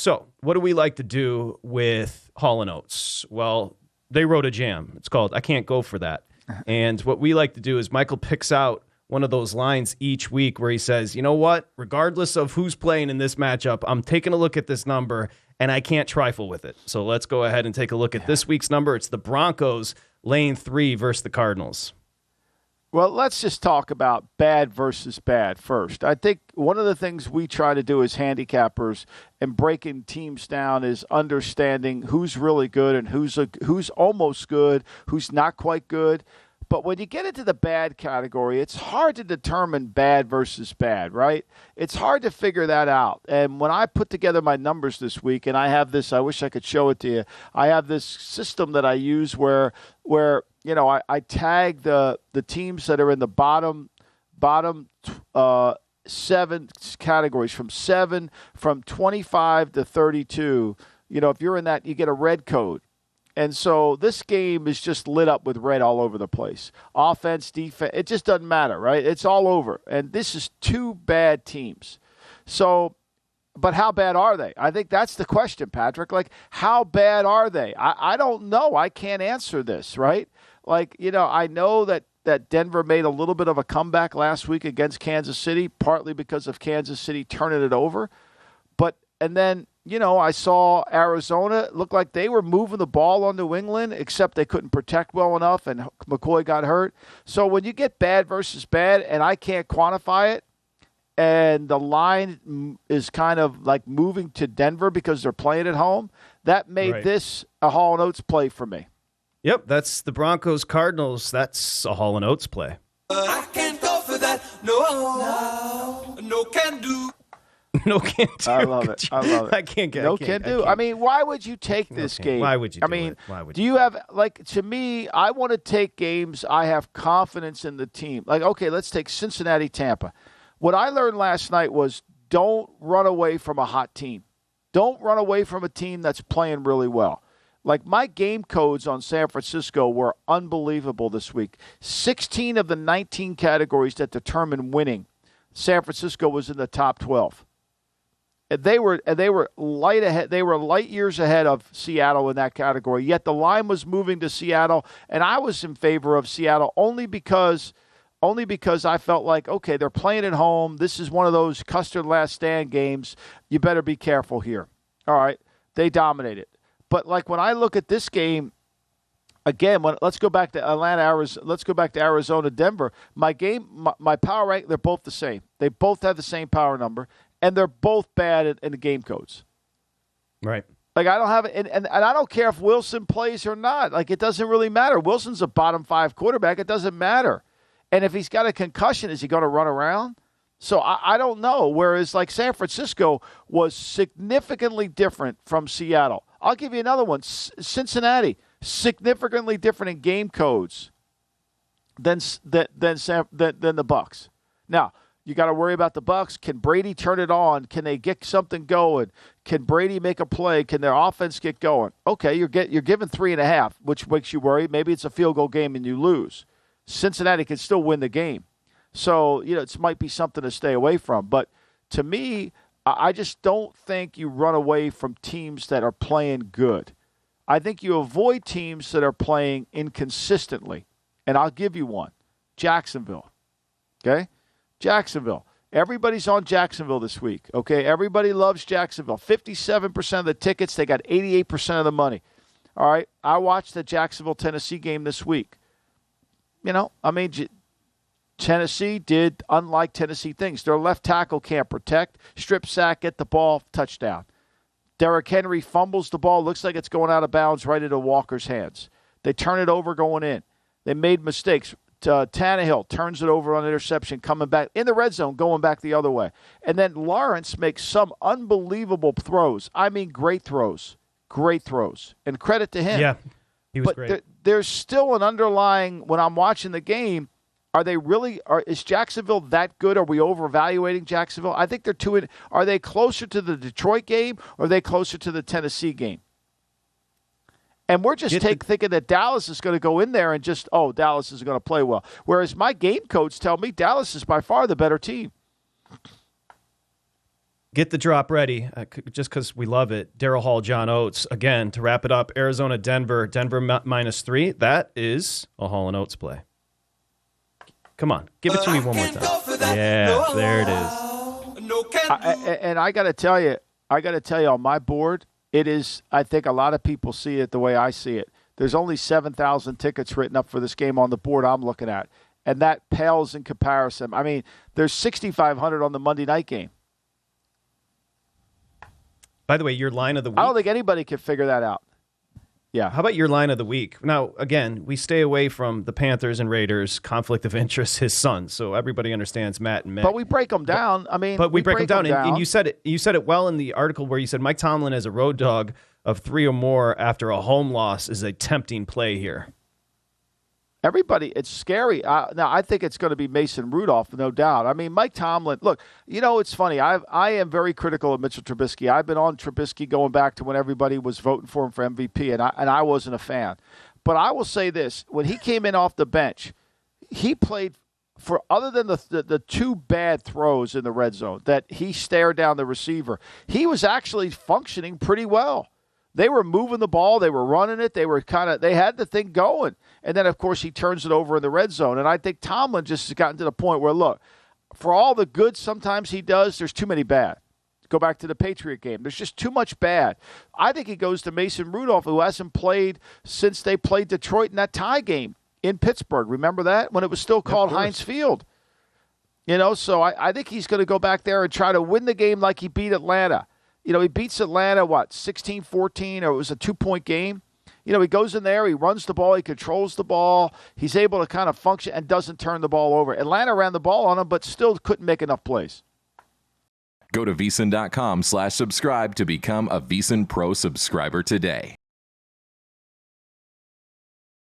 So what do we like to do with Hall & Oates? Well, they wrote a jam. It's called I Can't Go For That. And what we like to do is Michael picks out one of those lines each week where he says, you know what, regardless of who's playing in this matchup, I'm taking a look at this number and I can't trifle with it. So let's go ahead and take a look at this week's number. It's the Broncos laying 3 versus the Cardinals. Well, let's just talk about bad versus bad first. I think one of the things we try to do as handicappers and breaking teams down is understanding who's really good and who's almost good, who's not quite good. But when you get into the bad category, it's hard to determine bad versus bad, right? It's hard to figure that out. And when I put together my numbers this week, and I have this, I wish I could show it to you. I have this system that I use where I tag the teams that are in the bottom 7 categories, from 25 to 32. If you're in that, you get a red code. And so this game is just lit up with red all over the place. Offense, defense, it just doesn't matter, right? It's all over. And this is 2 bad teams. So, but how bad are they? I think that's the question, Patrick. Like, how bad are they? I don't know. I can't answer this, right? Like, I know that Denver made a little bit of a comeback last week against Kansas City, partly because of Kansas City turning it over. And then, I saw Arizona look like they were moving the ball on New England, except they couldn't protect well enough, and McCoy got hurt. So when you get bad versus bad, and I can't quantify it, and the line is kind of like moving to Denver because they're playing at home, that made this a Hall & Oates play for me. Yep, that's the Broncos Cardinals. That's a Hall & Oates play. I can't go for that. No can do. No can do. I love it. I can't get no can do. I mean, why would you take this game? Why would you do it? Do you have, to me, I want to take games I have confidence in the team. Like, okay, let's take Cincinnati-Tampa. What I learned last night was don't run away from a hot team. Don't run away from a team that's playing really well. Like, my game codes on San Francisco were unbelievable this week. 16 of the 19 categories that determine winning, San Francisco was in the top 12. They were light ahead. They were light years ahead of Seattle in that category. Yet the line was moving to Seattle, and I was in favor of Seattle only because I felt like, okay, they're playing at home. This is one of those custard last stand games. You better be careful here. All right, they dominated. But like when I look at this game, again, let's go back to Arizona. Let's go back to Arizona, Denver. My power rank, they're both the same. They both have the same power number. And they're both bad in the game codes. Right. Like, I don't have it. And I don't care if Wilson plays or not. Like, it doesn't really matter. Wilson's a bottom 5 quarterback. It doesn't matter. And if he's got a concussion, is he going to run around? So I don't know. Whereas, like, San Francisco was significantly different from Seattle. I'll give you another one. Cincinnati, significantly different in game codes than the Bucs. Now, you got to worry about the Bucs. Can Brady turn it on? Can they get something going? Can Brady make a play? Can their offense get going? Okay, you're given 3.5, which makes you worry. Maybe it's a field goal game and you lose. Cincinnati can still win the game. So, it might be something to stay away from. But to me, I just don't think you run away from teams that are playing good. I think you avoid teams that are playing inconsistently. And I'll give you one. Jacksonville. Okay? Jacksonville. Everybody's on Jacksonville this week, okay? Everybody loves Jacksonville. 57% of the tickets, they got 88% of the money. All right? I watched the Jacksonville-Tennessee game this week. Tennessee did unlike Tennessee things. Their left tackle can't protect. Strip sack, get the ball, touchdown. Derrick Henry fumbles the ball, looks like it's going out of bounds right into Walker's hands. They turn it over going in. They made mistakes. Tannehill turns it over on interception, coming back in the red zone, going back the other way. And then Lawrence makes some unbelievable throws. I mean, great throws. Great throws. And credit to him. Yeah, he was but great. There's still an underlying, when I'm watching the game, is Jacksonville that good? Are we overvaluating Jacksonville? I think they're are they closer to the Detroit game or are they closer to the Tennessee game? And we're just thinking that Dallas is going to go in there and Dallas is going to play well. Whereas my game codes tell me Dallas is by far the better team. Get the drop ready, just because we love it. Darryl Hall, John Oates. Again, to wrap it up, Arizona, Denver. Denver -3. That is a Hall and Oates play. Come on. Give it to me one more time. Yeah, there it is. And I got to tell you, on my board, it is, I think a lot of people see it the way I see it. There's only 7,000 tickets written up for this game on the board I'm looking at. And that pales in comparison. I mean, there's 6,500 on the Monday night game. By the way, your line of the week. I don't think anybody can figure that out. Yeah. How about your line of the week? Now, again, we stay away from the Panthers and Raiders, conflict of interest, his son. So everybody understands Matt and Mick. But we break them down. But we break them down. And you said it well in the article where you said Mike Tomlin as a road dog of 3 or more after a home loss is a tempting play here. Everybody, it's scary. Now, I think it's going to be Mason Rudolph, no doubt. I mean, Mike Tomlin, look, it's funny. I am very critical of Mitchell Trubisky. I've been on Trubisky going back to when everybody was voting for him for MVP, and I wasn't a fan. But I will say this. When he came in off the bench, he played for, other than the 2 bad throws in the red zone that he stared down the receiver, he was actually functioning pretty well. They were moving the ball. They were running it. They had the thing going. And then, of course, he turns it over in the red zone. And I think Tomlin just has gotten to the point where, look, for all the good sometimes he does, there's too many bad. Go back to the Patriot game. There's just too much bad. I think he goes to Mason Rudolph, who hasn't played since they played Detroit in that tie game in Pittsburgh. Remember that? When it was still called Heinz Field. So I think he's going to go back there and try to win the game like he beat Atlanta. He beats Atlanta, 16-14, or it was a 2-point game. He goes in there, he runs the ball, he controls the ball. He's able to kind of function and doesn't turn the ball over. Atlanta ran the ball on him, but still couldn't make enough plays. Go to VSiN.com/subscribe to become a VSiN Pro subscriber today.